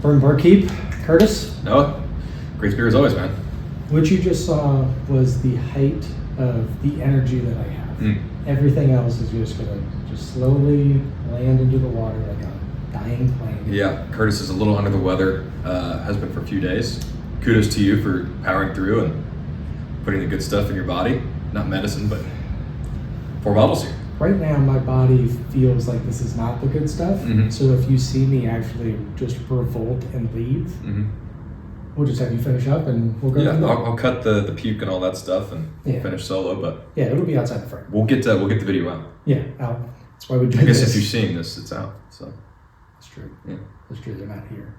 Bourbonbarkeep, Curtis. Noah, great spirit as always, man. What you just saw was the height of the energy that I have. Everything else is just gonna slowly land into the water like a dying plane. Yeah, Curtis is a little under the weather, has been for a few days. Kudos to you for powering through and putting the good stuff in your body. Not medicine, but 4 bottles here. Right now, my body feels like this is not the good stuff. So if you see me actually just revolt and leave, we'll just have you finish up and we'll go. Yeah, I'll cut the puke and all that stuff and finish solo. But yeah, it'll be outside the frame. We'll get the video out. Yeah, out. That's why we do. I guess this. if you're seeing this, it's out. So that's true. Yeah, that's true. They're not here.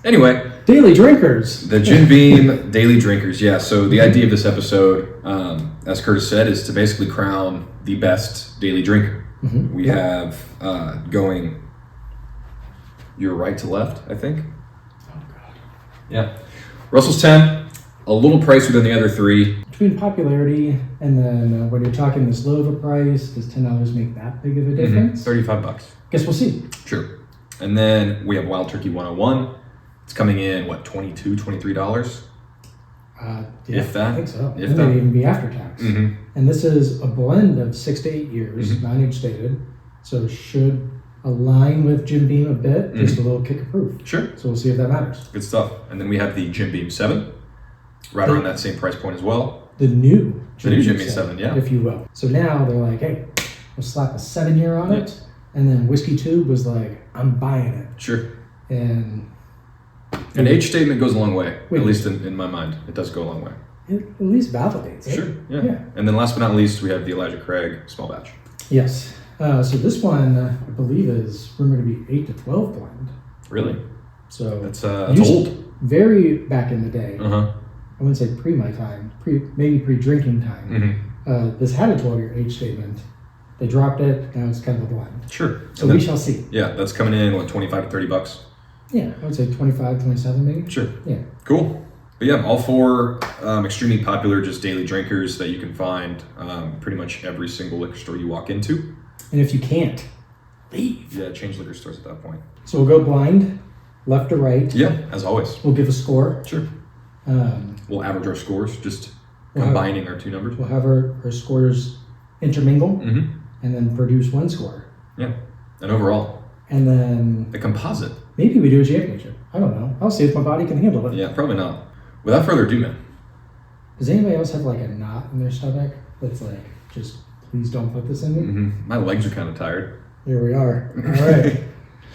Anyway, daily drinkers. The Jim Beam daily drinkers. Yeah. So the idea of this episode, as Curtis said, is to basically crown the best daily drinker. We have going your right to left, I think. Oh God. Yeah. Russell's 10, a little pricier than the other 3. Between popularity and then when you're talking this low of a price, does $10 make that big of a difference? $35. Guess we'll see. True. And then we have Wild Turkey 101. It's coming in, what, $22, $23? Yeah, if that. I think so. If it that. may even be after tax. And this is a blend of 6 to 8 years, non-age stated. So it should align with Jim Beam a bit, just a little kick of proof. Sure. So we'll see if that matters. Good stuff. And then we have the Jim Beam 7, right around that same price point as well. The new Jim Beam 7, yeah. If you will. So now they're like, hey, we'll slap a 7-year on it. And then WhiskeyTube was like, I'm buying it. Sure. And an age statement goes a long way, at least in my mind. It does go a long way. It at least validates it. Sure, yeah. And then last but not least, we have the Elijah Craig small batch. Yes. So this one, I believe, is rumored to be 8 to 12 blend. Really? So that's old. Very back in the day. I wouldn't say pre my time, maybe pre-drinking time. This had a 12-year age statement. They dropped it. Now it's kind of a blend. Sure. So we shall see. Yeah, that's coming in, what, 25 to $30? Yeah, I would say 25, 27 maybe. Sure. Yeah. Cool. But yeah, all 4 extremely popular just daily drinkers that you can find pretty much every single liquor store you walk into. And if you can't, leave. Yeah, change liquor stores at that point. So we'll go blind, left to right. Yeah, as always. We'll give a score. Sure. We'll average our scores, just combining our 2 numbers. We'll have our scores intermingle and then produce 1 score. Yeah, and overall. And then a composite. Maybe we do a championship. I don't know. I'll see if my body can handle it. Yeah, probably not. Without further ado, man. Does anybody else have like a knot in their stomach that's like, just please don't put this in me? My legs are kind of tired. Here we are. All right.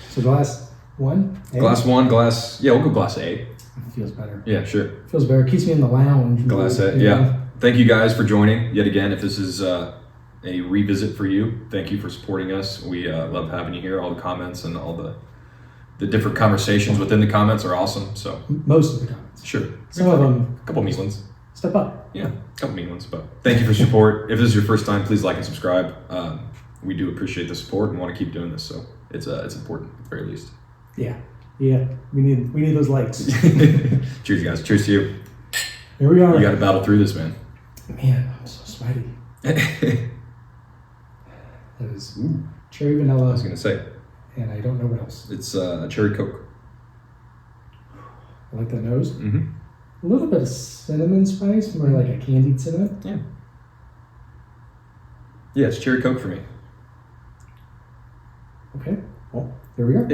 So glass 1? A? Glass 1, glass, yeah, we'll go glass A. It feels better. Yeah, sure. Feels better. Keeps me in the lounge. Glass A, yeah. Thank you guys for joining yet again. If this is a revisit for you, thank you for supporting us. We love having you here. All the comments and all the different conversations within the comments are awesome. So most of the comments. Sure. Some of them. A couple mean ones. Step up. Yeah, a couple mean ones. But thank you for support. If this is your first time, please like and subscribe. We do appreciate the support and want to keep doing this. So it's important at the very least. Yeah. Yeah. We need those likes. Cheers, guys. Cheers to you. Here we are. You got to battle through this, man. Man, I'm so sweaty. That is cherry vanilla. I was gonna say. And I don't know what else. It's a cherry Coke. I like that nose. A little bit of cinnamon spice, more like a candied cinnamon. Yeah. Yeah, it's cherry Coke for me. Okay. Well, here we are.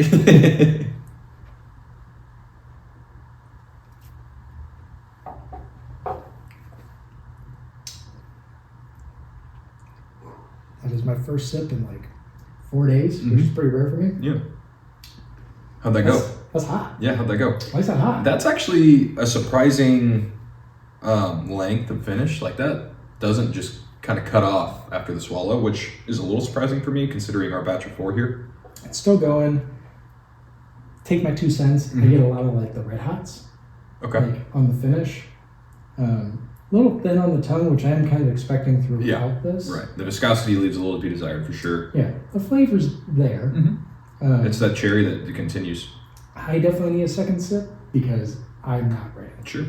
That is my first sip in like 4 days, which is pretty rare for me. Yeah. How'd that go? That's hot. Yeah, how'd that go? Why is that hot? That's actually a surprising length of finish. Like that doesn't just kind of cut off after the swallow, which is a little surprising for me considering our batch of 4 here. It's still going. Take my 2 cents. I get a lot of like the red hots. Okay. Like on the finish. A little thin on the tongue, which I am kind of expecting throughout this. Right. The viscosity leaves a little to be desired for sure. Yeah. The flavor's there. It's that cherry that continues. I definitely need a second sip because I'm not ready. Sure.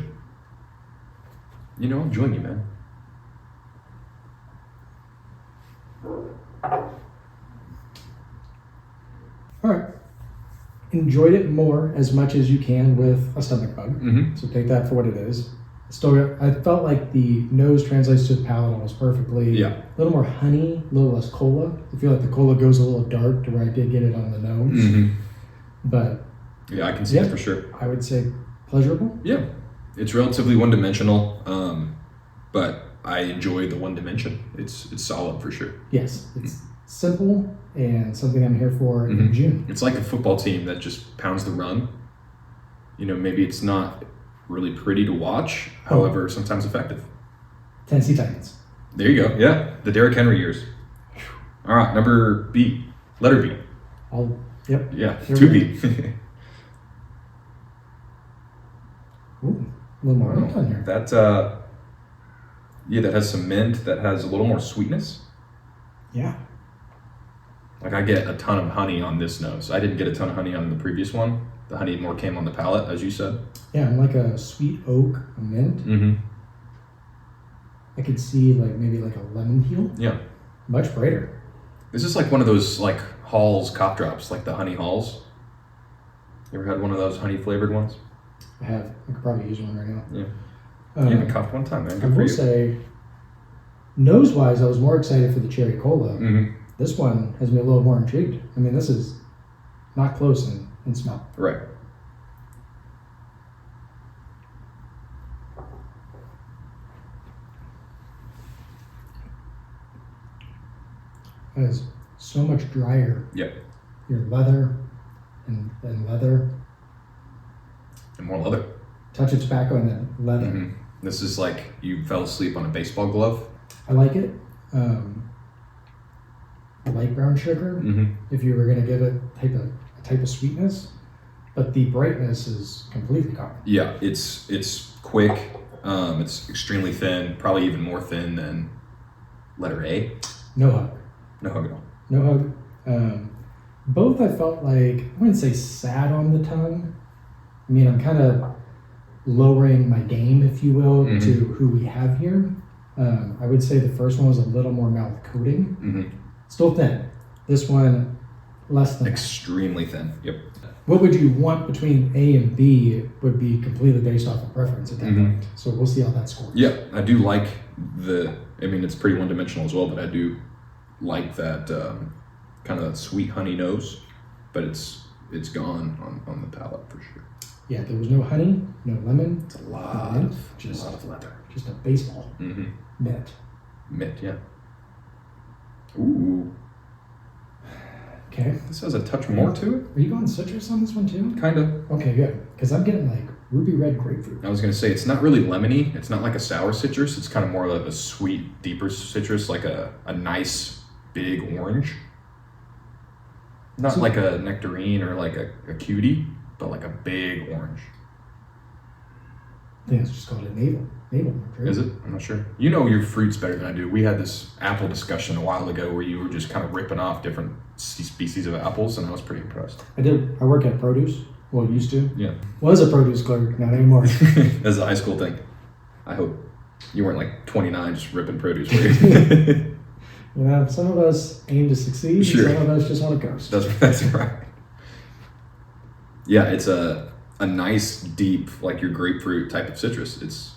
You know, I'll join you, man. All right. enjoyed it more as much as you can with a stomach bug. Mm-hmm. So take that for what it is. Still, I felt like the nose translates to the palate almost perfectly. Yeah. A little more honey, a little less cola. I feel like the cola goes a little dark to where I did get it on the nose. Mm-hmm. But yeah, I can see it for sure. I would say pleasurable. Yeah. It's relatively one-dimensional, but I enjoy the one dimension. It's solid for sure. Yes, it's simple and something I'm here for in June. It's like a football team that just pounds the run. You know, maybe it's not really pretty to watch, however, sometimes effective. Tennessee Titans. There you go. Yeah, the Derrick Henry years. All right, number B, letter B. Yep. Yeah, Here 2B. Ooh, a little more mint on here. That that has some mint, that has a little more sweetness. Yeah. Like I get a ton of honey on this nose. I didn't get a ton of honey on the previous one. The honey more came on the palate, as you said. Yeah, I'm like a sweet oak, a mint. Mm-hmm. I could see like maybe like a lemon peel. Yeah. Much brighter. This is like one of those like Halls cough drops, like the honey Halls. You ever had one of those honey flavored ones? I have. I could probably use one right now. Yeah. You haven't coughed one time, man. I Good for will you. say, nose-wise, I was more excited for the cherry cola. Mm-hmm. This one has me a little more intrigued. I mean, this is not close in smell. Right. It is so much drier. Yeah. Your leather and leather. And more leather. Touch of tobacco and then leather. Mm-hmm. This is like you fell asleep on a baseball glove. I like it. Light brown sugar. Mm-hmm. If you were going to give it a type of sweetness, but the brightness is completely gone. Yeah, it's quick. It's extremely thin, probably even more thin than letter A. No hug. No hug at all. No hug. Both I felt like, I wouldn't say sad on the tongue. I mean, I'm kind of lowering my game, if you will, to who we have here. I would say the first one was a little more mouth coating. Mm-hmm. Still thin. This one, less than. Extremely thin. Yep. What would you want between A and B would be completely based off of preference at that point. So we'll see how that scores. Yeah, I do like it's pretty one-dimensional as well, but I do like that kind of that sweet honey nose, but it's gone on the palate for sure. Yeah, there was no honey, no lemon. It's a lot of leather. Just a baseball mitt. Mint, yeah. Ooh. Okay. This has a touch more to it. Are you going citrus on this one too? Kind of. Okay, good. Because I'm getting like ruby red grapefruit. I was going to say, it's not really lemony. It's not like a sour citrus. It's kind of more like a sweet, deeper citrus, like a nice, big orange. Not like a nectarine or like a cutie, but like a big orange. I think it's just called a navel orange, right? Is it? I'm not sure. You know your fruits better than I do. We had this apple discussion a while ago where you were just kind of ripping off different species of apples, and I was pretty impressed. I did. I work at produce. Well, used to. Yeah. Was a produce clerk, not anymore. That's a high school thing. I hope you weren't like 29 just ripping produce, were you? You know, some of us aim to succeed, Sure. and some of us just want to coast. That's right. Yeah, it's a nice, deep, like your grapefruit type of citrus. It's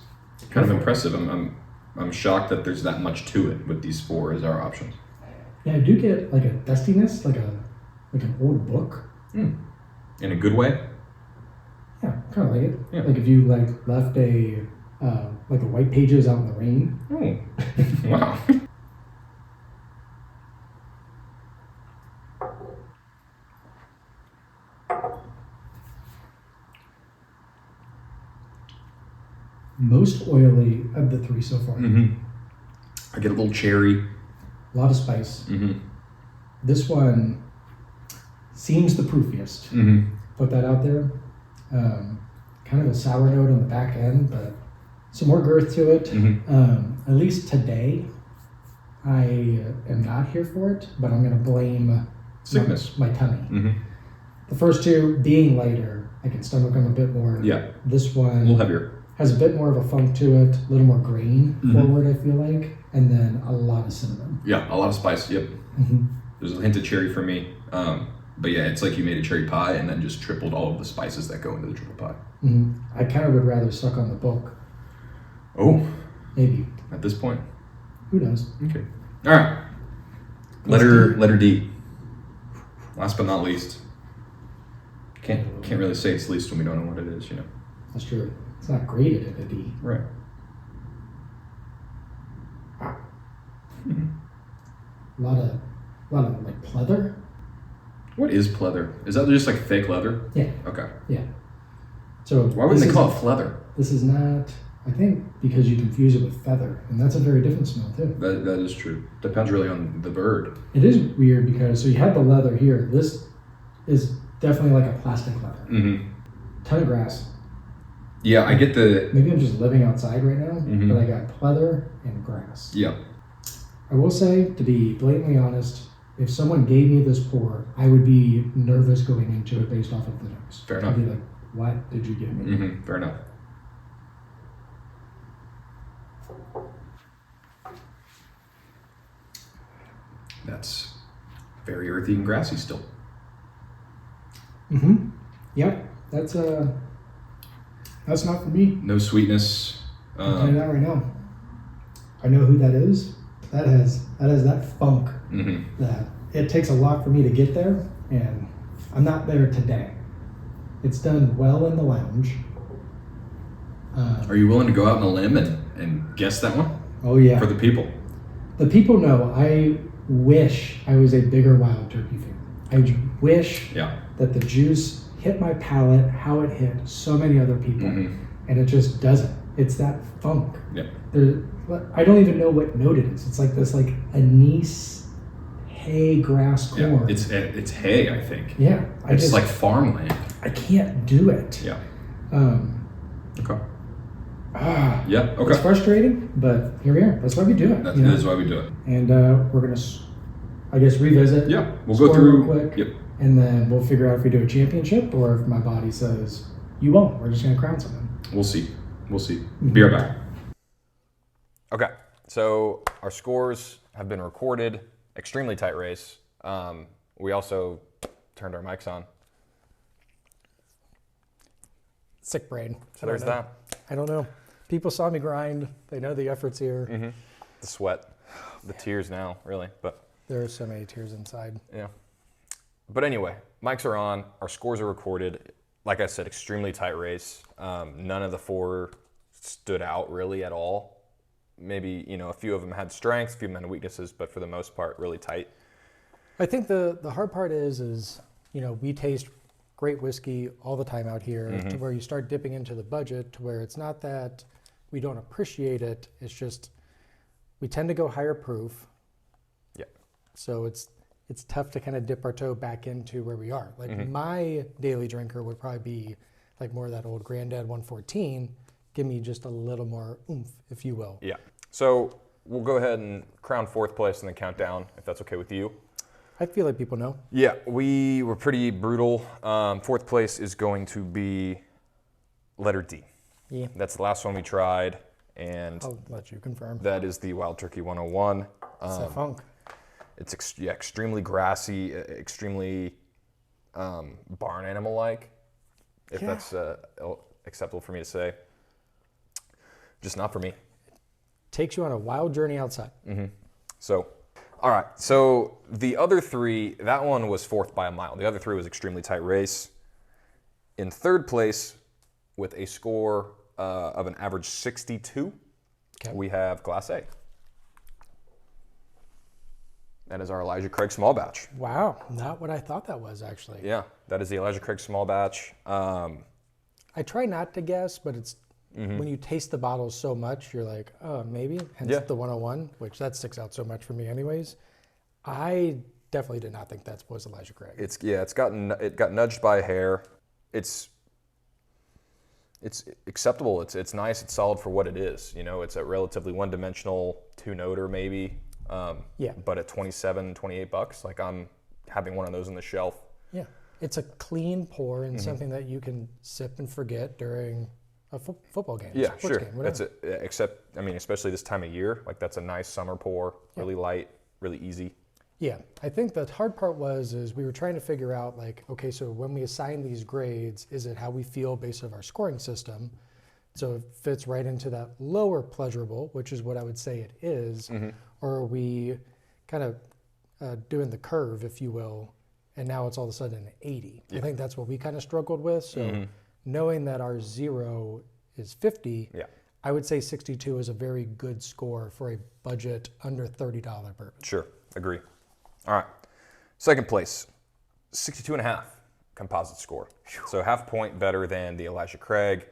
kind of impressive. I'm shocked that there's that much to it with these four as our options. Yeah, I do get like a dustiness, like an old book. In a good way? Yeah, kind of like it. Yeah. Like if you like left a like a white pages out in the rain. Oh, wow. Most oily of the three so far. I get a little cherry. A lot of spice. This one seems the proofiest. Put that out there. Kind of a sour note on the back end, but some more girth to it. At least today, I am not here for it, but I'm going to blame Sickness. my tummy. The first two being lighter, I can stomach them a bit more. Yeah. This one A little heavier. has a bit more of a funk to it, a little more grain forward, I feel like, and then a lot of cinnamon. Yeah, a lot of spice. Yep. There's a hint of cherry for me. But yeah, it's like you made a cherry pie and then just tripled all of the spices that go into the triple pie. I kind of would rather suck on the bulk. Oh. Maybe. At this point. Who knows? Okay. All right. Letter D. Last but not least. Can't really say it's least when we don't know what it is, you know. That's true. It's not graded at a D. Right. A lot of like pleather. What is pleather? Is that just like fake leather? Yeah. Okay. Yeah. So why wouldn't they call it pleather? This is not. I think because you confuse it with feather, and that's a very different smell too. That is true. Depends really on the bird. It is weird because so you have the leather here. This is definitely like a plastic leather. Ton of grass. Yeah, I get the. Maybe I'm just living outside right now, but I got pleather and grass. Yeah. I will say, to be blatantly honest, if someone gave me this pour, I would be nervous going into it based off of the nose. Fair enough. I'd be like, what did you give me? Fair enough. That's very earthy and grassy still. Yep. That's not for me. No sweetness. I'll tell you that right now. I know who that is. That has that funk that it takes a lot for me to get there, and I'm not there today. It's done well in the lounge. Are you willing to go out on a limb and guess that one? Oh yeah. For the people. The people know I wish I was a bigger Wild Turkey fan. I wish that the juice hit my palate how it hit so many other people, and it just doesn't. It's that funk. Yeah. I don't even know what note it is. It's like this, like anise, hay, grass, corn. Yeah, it's hay, I think. Yeah. It's like farmland. I can't do it. Yeah. Okay. Yeah. Okay. It's frustrating, but here we are. That's why we do it. That is why we do it. And we're gonna, I guess, revisit. Yeah. We'll go through real quick. Yep. And then we'll figure out if we do a championship or if my body says you won't. We're just gonna crown someone. We'll see. Be right back. Okay, so our scores have been recorded. Extremely tight race. We also turned our mics on. Sick brain. So there's that. I don't know. People saw me grind. They know the effort's here. The sweat, the tears now, really. But there are so many tears inside. Yeah. But anyway, mics are on. Our scores are recorded. Like I said, extremely tight race. None of the four stood out really at all. Maybe, a few of them had strengths, a few of them had weaknesses, but for the most part, really tight. I think the hard part is, we taste great whiskey all the time out here to where you start dipping into the budget to where it's not that we don't appreciate it. It's just we tend to go higher proof. Yeah. So it's tough to kind of dip our toe back into where we are. Like my daily drinker would probably be like more of that old Granddad 114. Give me just a little more oomph, if you will. Yeah. So we'll go ahead and crown fourth place in the countdown, if that's okay with you. I feel like people know. Yeah, we were pretty brutal. Fourth place is going to be letter D. Yeah. That's the last one we tried, and I'll let you confirm. That is the Wild Turkey 101. It's that funk. It's extremely grassy, extremely barn animal-like, if that's acceptable for me to say. Just not for me. Takes you on a wild journey outside. So, all right. So the other three, that one was fourth by a mile. The other three was extremely tight race. In third place, with a score of an average 62, we have Glass A. That is our Elijah Craig small batch. Wow, not what I thought that was actually. Yeah, that is the Elijah Craig small batch. I try not to guess, but it's when you taste the bottles so much, you're like, oh, maybe. Hence the 101, which that sticks out so much for me anyways. I definitely did not think that was Elijah Craig. It got nudged by a hair. It's acceptable. It's nice. It's solid for what it is. It's a relatively one-dimensional two-noter maybe. But at $27, $28, like I'm having one of those on the shelf. Yeah, it's a clean pour and something that you can sip and forget during a football game. Yeah, sure. That's it. Except, especially this time of year, like that's a nice summer pour, really light, really easy. Yeah, I think the hard part is we were trying to figure out like, okay, so when we assign these grades, is it how we feel based on our scoring system? So it fits right into that lower pleasurable, which is what I would say it is, or are we kind of doing the curve, if you will, and now it's all of a sudden an 80. I think that's what we kind of struggled with. So knowing that our 0 is 50, I would say 62 is a very good score for a budget under $30 bourbon. Sure, agree. All right, second place, 62.5 composite score. So half point better than the Elijah Craig.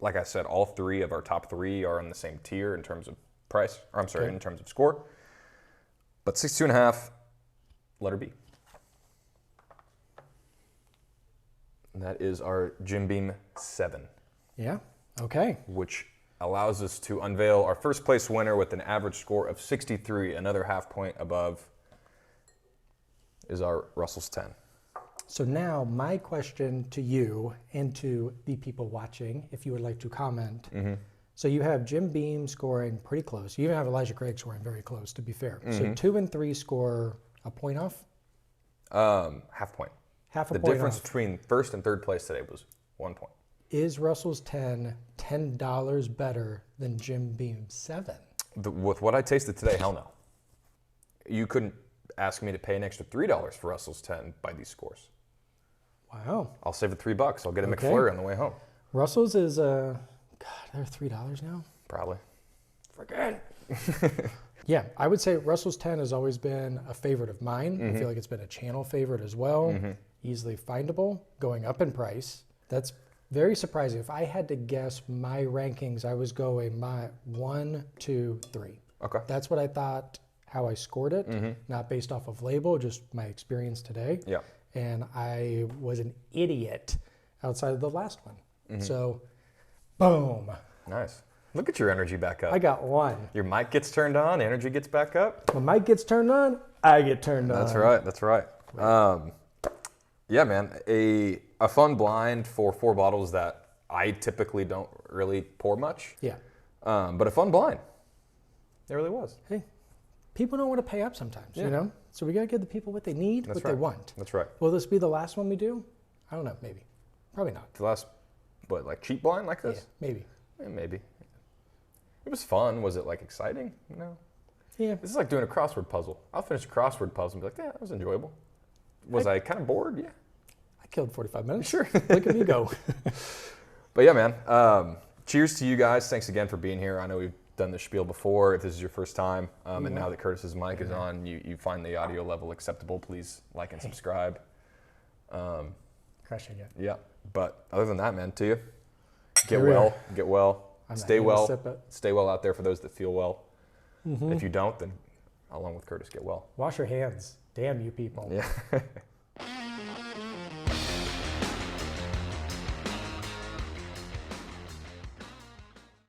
Like I said, all three of our top three are in the same tier in terms of price, or I'm sorry, in terms of score. But 62.5, letter B. And that is our Jim Beam 7. Yeah, okay. Which allows us to unveil our first place winner with an average score of 63, another half point above is our Russell's 10. So now my question to you and to the people watching, if you would like to comment. So you have Jim Beam scoring pretty close. You even have Elijah Craig scoring very close, to be fair. So 2 and 3 score a point off? Half point. Half a The point difference off. between first and third place today was 1 point. Is Russell's $10 better than Jim Beam's 7? With what I tasted today, hell no. You couldn't ask me to pay an extra $3 for Russell's 10 by these scores. Wow. I'll save it $3. I'll get a Okay. McFlurry on the way home. Russell's is, God, they're $3 now? Probably. Forget it. Yeah, I would say Russell's 10 has always been a favorite of mine. I feel like it's been a channel favorite as well. Easily findable, going up in price. That's very surprising. If I had to guess my rankings, I was going my 1, 2, 3. Okay. That's what I thought, how I scored it, not based off of label, just my experience today. Yeah. And I was an idiot outside of the last one. So, boom. Nice. Look at your energy back up. I got 1. Your mic gets turned on, energy gets back up. When mic gets turned on, I get turned on. That's right. That's right. Yeah, man. A fun blind for 4 bottles that I typically don't really pour much. Yeah. But a fun blind. It really was. Hey, people don't want to pay up sometimes, you know? So we got to give the people what they need, what they want. That's right. Will this be the last one we do? I don't know. Maybe. Probably not. The last, what, like cheap blind like Yeah, this? maybe. Yeah, maybe. It was fun. Was it like exciting? No. Yeah. This is like doing a crossword puzzle. I'll finish a crossword puzzle and be like, yeah, that was enjoyable. Was I kind of bored? Yeah. I killed 45 minutes. Sure. Look at me go. But yeah, man. Cheers to you guys. Thanks again for being here. I know we've done this spiel before. If this is your first time, and now that Curtis's mic is on, you find the audio level acceptable, please like and subscribe. Crushing it. Yeah. But other than that, man, to you. Get Here we well. are. Get well. I'm not Stay even gonna well. sip it. Stay well out there for those that feel well. If you don't, then along with Curtis, get well. Wash your hands. Damn you people. Yeah.